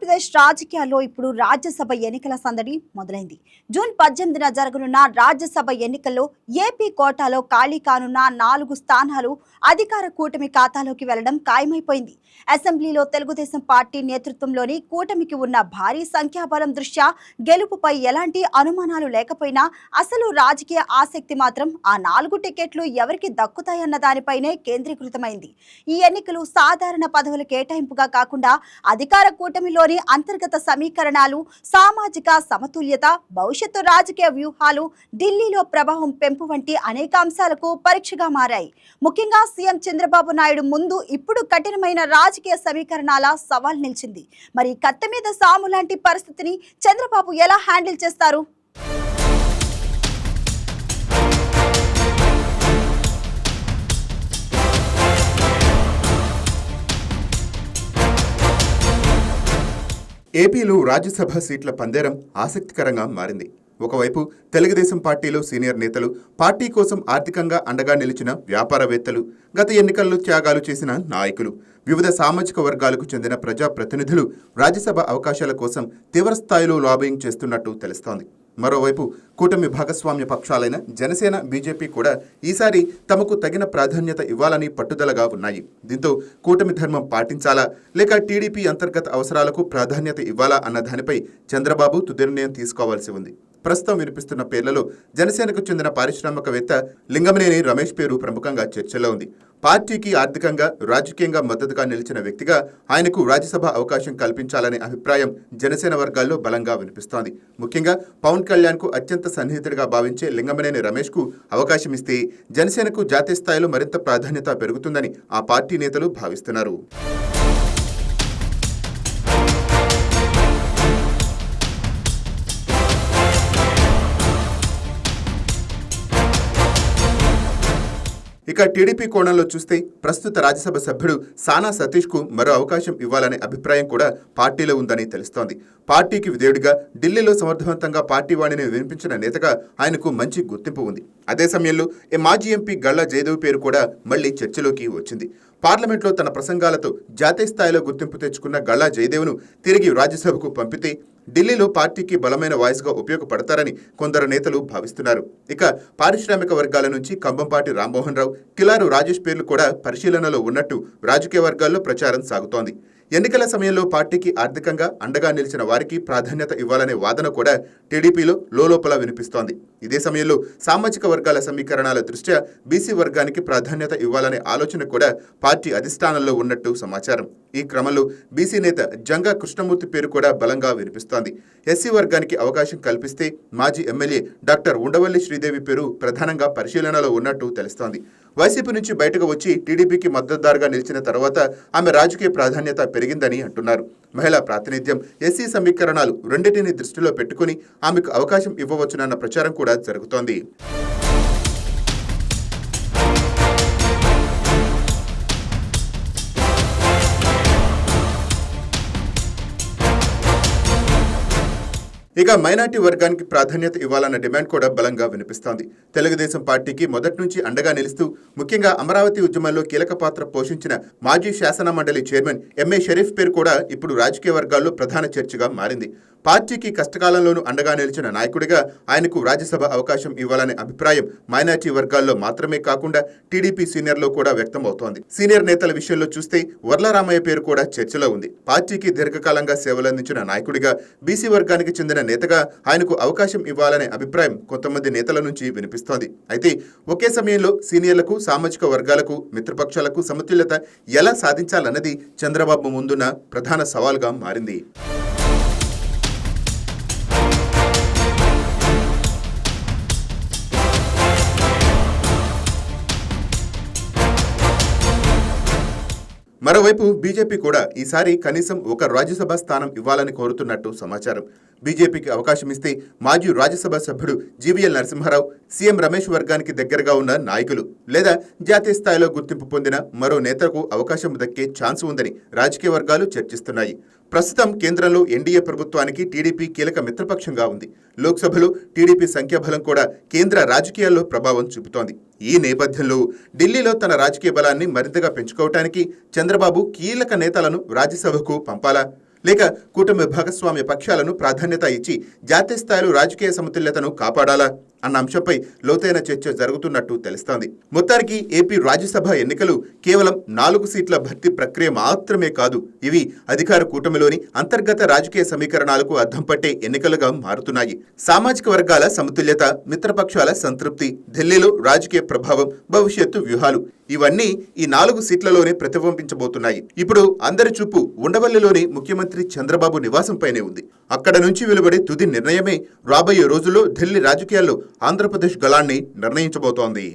ఆంధ్రప్రదేశ్ రాజకీయాల్లో ఇప్పుడు రాజ్యసభ ఎన్నికల సందడి మొదలైంది. జూన్ 18న జరగనున్న రాజ్యసభ ఎన్నికల్లో ఏపీ కోటాలో ఖాళీ కానున్న 4 స్థానాలు అధికార కూటమి ఖాతాలోకి వెళ్లడం ఖాయమైపోయింది. అసెంబ్లీలో తెలుగుదేశం పార్టీ నేతృత్వంలోని కూటమికి ఉన్న భారీ సంఖ్యాబలం దృష్ట్యా గెలుపుపై ఎలాంటి అనుమానాలు లేకపోయినా అసలు రాజకీయ ఆసక్తి మాత్రం ఆ 4 టికెట్లు ఎవరికి దక్కుతాయన్న దానిపైనే కేంద్రీకృతమైంది. ఈ ఎన్నికలు సాధారణ పదవుల కేటాయింపుగా కాకుండా అధికార కూటమిలోని అంతర్గత సమీకరణాలు, సామాజిక సమతుల్యత, భవిష్యత్తు రాజకీయ వ్యూహాలు, ఢిల్లీలో ప్రభావం పెంపు వంటి అనేక అంశాలకు పరీక్షగా మారాయి. ముఖ్యంగా సీఎం చంద్రబాబు నాయుడు ముందు ఇప్పుడు కఠినమైన రాజకీయ సమీకరణాల సవాల్ నిలిచింది. మరి కత్తి మీద సాము లాంటి పరిస్థితిని చంద్రబాబు ఎలా హ్యాండిల్ చేస్తారు? ఏపీలో రాజ్యసభ సీట్ల పందేరం ఆసక్తికరంగా మారింది. ఒకవైపు తెలుగుదేశం పార్టీలో సీనియర్ నేతలు, పార్టీ కోసం ఆర్థికంగా అండగా నిలిచిన వ్యాపారవేత్తలు, గత ఎన్నికల్లో త్యాగాలు చేసిన నాయకులు, వివిధ సామాజిక వర్గాలకు చెందిన ప్రజాప్రతినిధులు రాజ్యసభ అవకాశాల కోసం తీవ్రస్థాయిలో లాబింగ్ చేస్తున్నట్టు తెలుస్తోంది. మరోవైపు కూటమి భాగస్వామ్య పక్షాలైన జనసేన, బీజేపీ కూడా ఈసారి తమకు తగిన ప్రాధాన్యత ఇవ్వాలని పట్టుదలగా ఉన్నాయి. దీంతో కూటమి ధర్మం పాటించాలా లేక టీడీపీ అంతర్గత అవసరాలకు ప్రాధాన్యత ఇవ్వాలా అన్న దానిపై చంద్రబాబు తుది నిర్ణయం తీసుకోవాల్సి ఉంది. ప్రస్తుతం వినిపిస్తున్న పేర్లలో జనసేనకు చెందిన పారిశ్రామికవేత్త లింగమనేని రమేష్ పేరు ప్రముఖంగా చర్చలో ఉంది. పార్టీకి ఆర్థికంగా, రాజకీయంగా మద్దతుగా నిలిచిన వ్యక్తిగా ఆయనకు రాజ్యసభ అవకాశం కల్పించాలనే అభిప్రాయం జనసేన వర్గాల్లో బలంగా వినిపిస్తోంది. ముఖ్యంగా పవన్ కళ్యాణ్కు అత్యంత సన్నిహితుడిగా భావించే లింగమనేని రమేష్కు అవకాశం ఇస్తే జనసేనకు జాతీయ స్థాయిలో మరింత ప్రాధాన్యత పెరుగుతుందని ఆ పార్టీ నేతలు భావిస్తున్నారు. ఇక టీడీపీ కోణంలో చూస్తే ప్రస్తుత రాజ్యసభ సభ్యుడు సానా సతీష్కు మరో అవకాశం ఇవ్వాలనే అభిప్రాయం కూడా పార్టీలో ఉందని తెలుస్తోంది. పార్టీకి విధేయుడిగా ఢిల్లీలో సమర్థవంతంగా పార్టీ వాణిని వినిపించిన నేతగా ఆయనకు మంచి గుర్తింపు ఉంది. అదే సమయంలో మాజీ ఎంపీ గళ్ళ జయదేవ్ పేరు కూడా మళ్లీ చర్చలోకి వచ్చింది. పార్లమెంట్లో తన ప్రసంగాలతో జాతీయ స్థాయిలో గుర్తింపు తెచ్చుకున్న గళ్ళ జయదేవ్ను తిరిగి రాజ్యసభకు పంపితే ఢిల్లీలో పార్టీకి బలమైన వాయిస్గా ఉపయోగపడతారని కొందరు నేతలు భావిస్తున్నారు. ఇక పారిశ్రామిక వర్గాల నుంచి కంబంపాటి రామ్మోహన్ రావు, కిలారు రాజేష్ పేర్లు కూడా పరిశీలనలో ఉన్నట్టు రాజకీయ వర్గాల్లో ప్రచారం సాగుతోంది. ఎన్నికల సమయంలో పార్టీకి ఆర్థికంగా అండగా నిలిచిన వారికి ప్రాధాన్యత ఇవ్వాలనే వాదన కూడా టీడీపీలో లోలోపల వినిపిస్తోంది. ఇదే సమయంలో సామాజిక వర్గాల సమీకరణాల దృష్ట్యా బీసీ వర్గానికి ప్రాధాన్యత ఇవ్వాలనే ఆలోచన కూడా పార్టీ అధిష్టానంలో ఉన్నట్టు సమాచారం. ఈ క్రమంలో బీసీ నేత జంగా కృష్ణమూర్తి పేరు కూడా బలంగా వినిపిస్తోంది. ఎస్సీ వర్గానికి అవకాశం కల్పిస్తే మాజీ ఎమ్మెల్యే డాక్టర్ ఉండవల్లి శ్రీదేవి పేరు ప్రధానంగా పరిశీలనలో ఉన్నట్టు తెలుస్తోంది. వైసీపీ నుంచి బయటకు వచ్చి టీడీపీకి మద్దతుదారుగా నిలిచిన తర్వాత ఆమె రాజకీయ ప్రాధాన్యత పెరిగిందని అంటున్నారు. మహిళా ప్రాతినిధ్యం, ఎస్సీ సమీకరణాలు రెండింటిని దృష్టిలో పెట్టుకుని ఆమెకు అవకాశం ఇవ్వవచ్చునన్న ప్రచారం కూడా జరుగుతోంది. ఇక మైనార్టీ వర్గానికి ప్రాధాన్యత ఇవ్వాలన్న డిమాండ్ కూడా బలంగా వినిపిస్తోంది. తెలుగుదేశం పార్టీకి మొదటి నుంచి అండగా నిలుస్తూ ముఖ్యంగా అమరావతి ఉద్యమంలో కీలక పాత్ర పోషించిన మాజీ శాసన మండలి చైర్మన్ ఎంఏ షరీఫ్ పేరు కూడా ఇప్పుడు రాజకీయ వర్గాల్లో ప్రధాన చర్చగా మారింది. పార్టీకి కష్టకాలంలోనూ అండగా నిలిచిన నాయకుడిగా ఆయనకు రాజ్యసభ అవకాశం ఇవ్వాలనే అభిప్రాయం మైనార్టీ వర్గాల్లో మాత్రమే కాకుండా టీడీపీ సీనియర్లో కూడా వ్యక్తమవుతోంది. సీనియర్ నేతల విషయంలో చూస్తే వర్లరామయ్య పేరు కూడా చర్చలో ఉంది. పార్టీకి దీర్ఘకాలంగా సేవలందించిన నాయకుడిగా, బీసీ వర్గానికి చెందిన నేతగా ఆయనకు అవకాశం ఇవ్వాలనే అభిప్రాయం కొంతమంది నేతల నుంచి వినిపిస్తోంది. అయితే ఒకే సమయంలో సీనియర్లకు, సామాజిక వర్గాలకు, మిత్రపక్షాలకు సమతుల్యత ఎలా సాధించాలన్నది చంద్రబాబు ముందున్న ప్రధాన సవాల్గా మారింది. మరోవైపు బీజేపీ కూడా ఈసారి కనీసం ఒక రాజ్యసభ స్థానం ఇవ్వాలని కోరుతున్నట్టు సమాచారం. బీజేపీకి అవకాశం ఇస్తే మాజీ రాజ్యసభ సభ్యుడు జీవీఎల్ నరసింహారావు, సీఎం రమేష్ వర్గానికి దగ్గరగా ఉన్న నాయకులు లేదా జాతీయ స్థాయిలో గుర్తింపు పొందిన మరో నేతకు అవకాశం దక్కే ఛాన్స్ ఉందని రాజకీయ వర్గాలు చర్చిస్తున్నాయి. ప్రస్తుతం కేంద్రంలో ఎన్డీఏ ప్రభుత్వానికి టీడీపీ కీలక మిత్రపక్షంగా ఉంది. లోక్సభలో టీడీపీ సంఖ్యాబలం కూడా కేంద్ర రాజకీయాల్లో ప్రభావం చూపుతోంది. ఈ నేపథ్యంలో ఢిల్లీలో తన రాజకీయ బలాన్ని మరింతగా పెంచుకోవటానికి చంద్రబాబు కీలక నేతలను రాజ్యసభకు పంపాలా లేక కూటమి భాగస్వామ్య పక్షాలను ప్రాధాన్యత ఇచ్చి జాతీయ స్థాయిలో రాజకీయ సమతుల్యతను కాపాడాలా అన్న అంశంపై లోతైన చర్చ జరుగుతున్నట్టు తెలుస్తోంది. మొత్తానికి ఏపీ రాజ్యసభ ఎన్నికలు కేవలం 4 సీట్ల భర్తీ ప్రక్రియ మాత్రమే కాదు, ఇవి అధికార కూటమిలోని అంతర్గత రాజకీయ సమీకరణాలకు అద్దం పట్టే ఎన్నికలుగా మారుతున్నాయి. సామాజిక వర్గాల సమతుల్యత, మిత్రపక్షాల సంతృప్తి, ఢిల్లీలో రాజకీయ ప్రభావం, భవిష్యత్తు వ్యూహాలు ఇవన్నీ ఈ 4 సీట్లలోనే ప్రతిబింబించబోతున్నాయి. ఇప్పుడు అందరి చూపు ఉండవల్లిలోని ముఖ్యమంత్రి చంద్రబాబు నివాసంపైనే ఉంది. అక్కడ నుంచి వెలువడే తుది నిర్ణయమే రాబోయే రోజుల్లో ఢిల్లీ రాజకీయాల్లో ఆంధ్రప్రదేశ్ గళాన్ని నిర్ణయించబోతోంది.